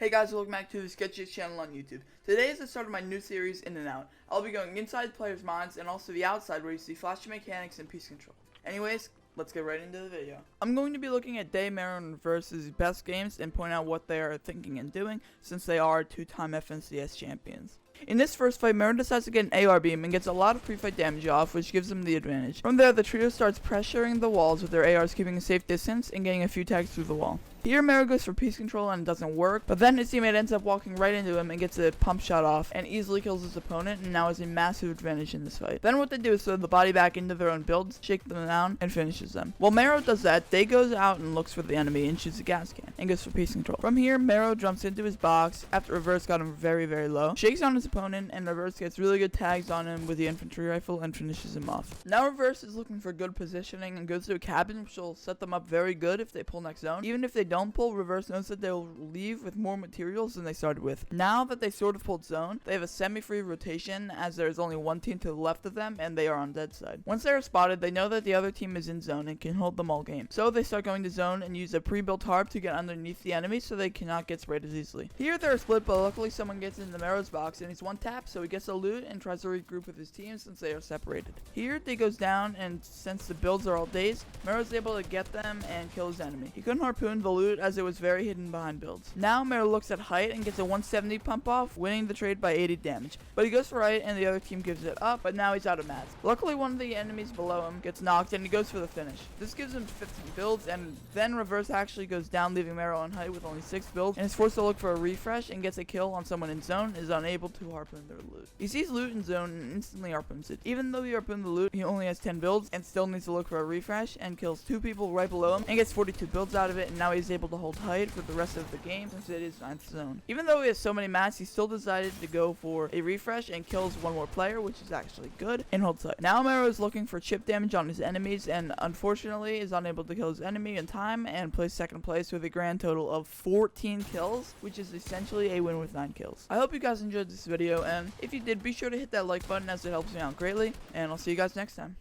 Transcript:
Hey guys, welcome back to the Sketchy channel on YouTube. Today is the start of my new series, In and Out. I'll be going inside players' minds and also the outside where you see flashy mechanics and piece control. Anyways, let's get right into the video. I'm going to be looking at Deyy, Mero, and Reverse's best games and point out what they are thinking and doing since they are two-time FNCS champions. In this first fight, Mero decides to get an AR beam and gets a lot of pre-fight damage off, which gives him the advantage. From there, the trio starts pressuring the walls with their ARs, keeping a safe distance and getting a few tags through the wall. Here, Mero goes for piece control and it doesn't work, but then his teammate ends up walking right into him and gets a pump shot off and easily kills his opponent and now has a massive advantage in this fight. Then what they do is throw the body back into their own builds, shake them down, and finishes them. While Mero does that, Deyy goes out and looks for the enemy and shoots a gas can and goes for piece control. From here, Mero jumps into his box after Reverse got him very low, shakes on his opponent, and Reverse gets really good tags on him with the infantry rifle and finishes him off. Now Reverse is looking for good positioning and goes to a cabin which will set them up very good if they pull next zone. Even if they don't pull, Reverse knows that they'll leave with more materials than they started with. Now that they sort of pulled zone, they have a semi-free rotation as there is only one team to the left of them and they are on dead side. Once they are spotted, they know that the other team is in zone and can hold them all game. So they start going to zone and use a pre-built harp to get underneath the enemy so they cannot get sprayed as easily. Here they're split, but luckily someone gets into Mero's box and he's one tap, so he gets a loot and tries to regroup with his team since they are separated. Here Deyy goes down, and since the builds are all Deyy's, Mero's able to get them and kill his enemy. He couldn't harpoon the loot as it was very hidden behind builds. Now Mero looks at height and gets a 170 pump off, winning the trade by 80 damage. But he goes for right and the other team gives it up, but now he's out of mats. Luckily one of the enemies below him gets knocked and he goes for the finish. This gives him 15 builds, and then Reverse actually goes down, leaving Mero on height with only 6 builds and is forced to look for a refresh and gets a kill on someone in zone, is unable to harpoon their loot. He sees loot in zone and instantly harpoons it. Even though he harpooned the loot, he only has 10 builds and still needs to look for a refresh and kills 2 people right below him and gets 42 builds out of it, and now he's able to hold height for the rest of the game since it is 9th zone. Even though he has so many mats, he still decided to go for a refresh and kills one more player, which is actually good, and holds height. Now Mero is looking for chip damage on his enemies and unfortunately is unable to kill his enemy in time and plays second place with a grand total of 14 kills, which is essentially a win with 9 kills. I hope you guys enjoyed this video, and if you did, be sure to hit that like button as it helps me out greatly, and I'll see you guys next time.